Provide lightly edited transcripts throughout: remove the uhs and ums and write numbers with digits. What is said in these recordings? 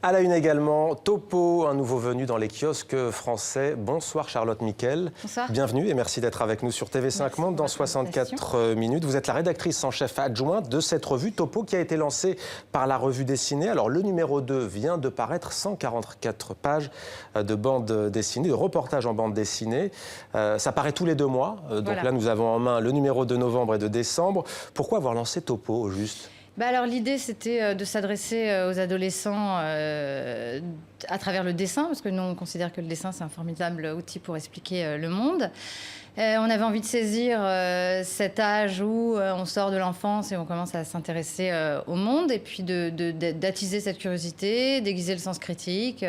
À la une également, Topo, un nouveau venu dans les kiosques français. Bonsoir Charlotte Miquel. Bonsoir. Bienvenue et merci d'être avec nous sur TV5 Monde dans 64 minutes. Vous êtes la rédactrice en chef adjointe de cette revue Topo qui a été lancée par la revue dessinée. Alors le numéro 2 vient de paraître, 144 pages de bande dessinée, de reportages en bande dessinée. Ça paraît tous les 2 mois. Donc voilà. Là, nous avons en main le numéro de novembre et de décembre. Pourquoi avoir lancé Topo au juste ? Alors l'idée c'était de s'adresser aux adolescents à travers le dessin, parce que nous on considère que le dessin c'est un formidable outil pour expliquer le monde. On avait envie de saisir cet âge où on sort de l'enfance et on commence à s'intéresser au monde, et puis d'attiser cette curiosité, d'aiguiser le sens critique,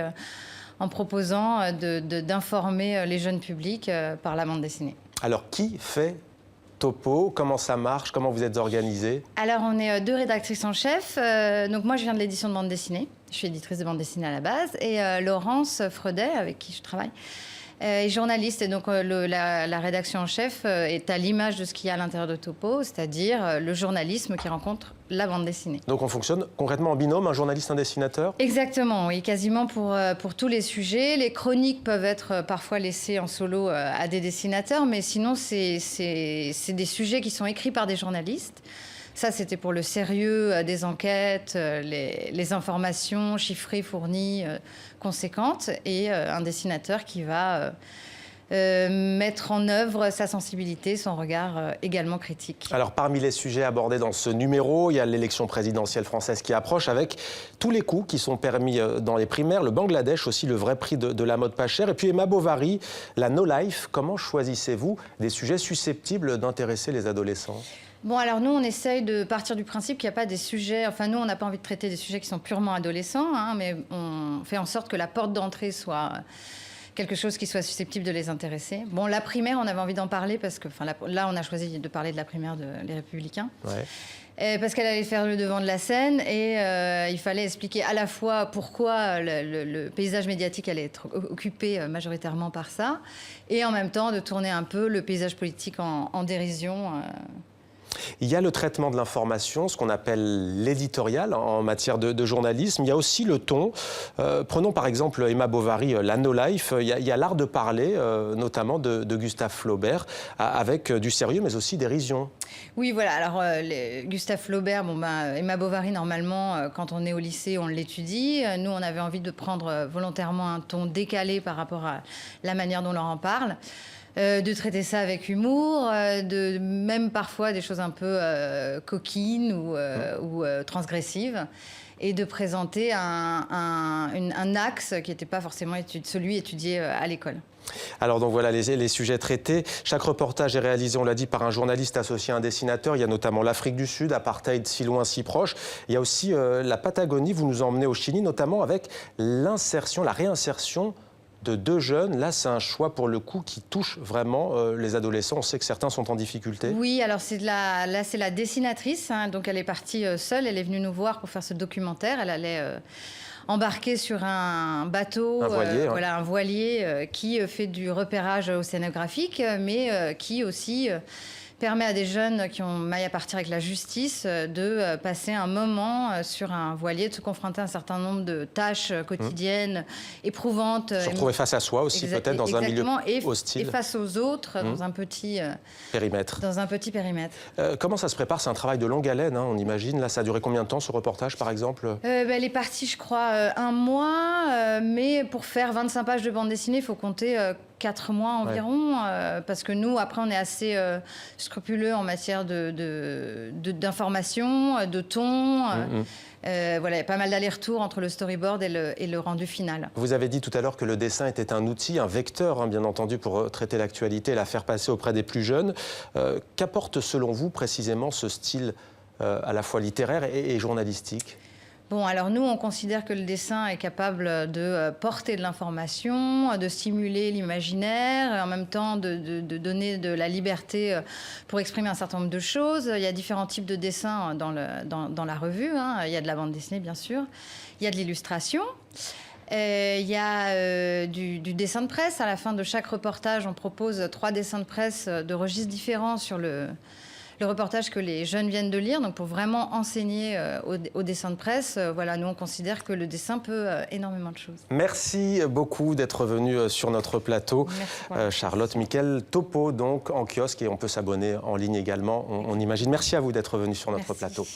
en proposant d'informer les jeunes publics par la bande dessinée. Alors qui fait Topo, comment ça marche, comment vous êtes organisée? Alors, on est 2 rédactrices en chef. Donc, moi, je viens de l'édition de bande dessinée. Je suis éditrice de bande dessinée à la base. Et Laurence Freudet, avec qui je travaille, est journaliste. Et donc, la rédaction en chef est à l'image de ce qu'il y a à l'intérieur de Topo, c'est-à-dire le journalisme qui rencontre la bande dessinée. Donc, on fonctionne concrètement en binôme, un journaliste, un dessinateur? Exactement, oui, quasiment pour tous les sujets. Les chroniques peuvent être parfois laissées en solo à des dessinateurs, mais sinon, c'est des sujets qui sont écrits par des journalistes. Ça, c'était pour le sérieux des enquêtes, les informations chiffrées, fournies, conséquentes, et un dessinateur qui va mettre en œuvre sa sensibilité, son regard également critique. Alors, parmi les sujets abordés dans ce numéro, il y a l'élection présidentielle française qui approche, avec tous les coups qui sont permis dans les primaires, le Bangladesh aussi, le vrai prix de la mode pas chère, et puis Emma Bovary, la No Life. Comment choisissez-vous des sujets susceptibles d'intéresser les adolescents ? Bon, alors nous, on essaye de partir du principe qu'il n'y a pas des sujets... Enfin, nous, on n'a pas envie de traiter des sujets qui sont purement adolescents, hein, mais on fait en sorte que la porte d'entrée soit quelque chose qui soit susceptible de les intéresser. Bon, la primaire, on avait envie d'en parler parce que... Enfin, là, on a choisi de parler de la primaire des Républicains. Ouais. Parce qu'elle allait faire le devant de la scène, et il fallait expliquer à la fois pourquoi le paysage médiatique allait être occupé majoritairement par ça, et en même temps de tourner un peu le paysage politique en dérision. Il y a le traitement de l'information, ce qu'on appelle l'éditorial en matière de journalisme. Il y a aussi le ton. Prenons par exemple Emma Bovary, la No Life. Il y a l'art de parler, notamment de Gustave Flaubert, avec du sérieux mais aussi dérision. Oui, voilà. Alors, Gustave Flaubert, Emma Bovary, normalement, quand on est au lycée, on l'étudie. Nous, on avait envie de prendre volontairement un ton décalé par rapport à la manière dont on leur en parle. De traiter ça avec humour, même parfois des choses un peu coquines ou transgressives, et de présenter un axe qui n'était pas forcément celui étudié à l'école. Alors donc voilà les sujets traités. Chaque reportage est réalisé, on l'a dit, par un journaliste associé à un dessinateur. Il y a notamment l'Afrique du Sud, apartheid si loin, si proche. Il y a aussi la Patagonie, vous nous emmenez au Chili, notamment avec la réinsertion de 2 jeunes. Là, c'est un choix pour le coup qui touche vraiment les adolescents. On sait que certains sont en difficulté. Oui, alors c'est la dessinatrice, hein, donc elle est partie seule. Elle est venue nous voir pour faire ce documentaire. Elle allait embarquer sur un bateau, un voilier qui fait du repérage océanographique, mais qui aussi permet à des jeunes qui ont maille à partir avec la justice de passer un moment sur un voilier, de se confronter à un certain nombre de tâches quotidiennes, éprouvantes. Se retrouver face à soi aussi, peut-être dans un milieu hostile. Et face aux autres, dans un petit périmètre. Comment ça se prépare? C'est un travail de longue haleine, hein, on imagine. Là, ça a duré combien de temps, ce reportage, par exemple? Elle est partie, je crois, 1 mois. Mais pour faire 25 pages de bande dessinée, il faut compter 4 mois environ, parce que nous, après, on est assez scrupuleux en matière d'information, de ton. Voilà, il y a pas mal d'allers-retours entre le storyboard et le rendu final. Vous avez dit tout à l'heure que le dessin était un outil, un vecteur, hein, bien entendu, pour traiter l'actualité et la faire passer auprès des plus jeunes. Qu'apporte, selon vous, précisément, ce style à la fois littéraire et journalistique ? Bon, alors nous, on considère que le dessin est capable de porter de l'information, de stimuler l'imaginaire, et en même temps de donner de la liberté pour exprimer un certain nombre de choses. Il y a différents types de dessins dans la revue, hein. Il y a de la bande dessinée, bien sûr. Il y a de l'illustration. Il y a du dessin de presse. À la fin de chaque reportage, on propose 3 dessins de presse de registres différents sur le le reportage que les jeunes viennent de lire. Donc pour vraiment enseigner au dessin de presse, voilà, nous on considère que le dessin peut énormément de choses. Merci beaucoup d'être venu sur notre plateau. Charlotte Miquel, Topo donc en kiosque et on peut s'abonner en ligne également, on imagine. Merci à vous d'être venu sur notre plateau.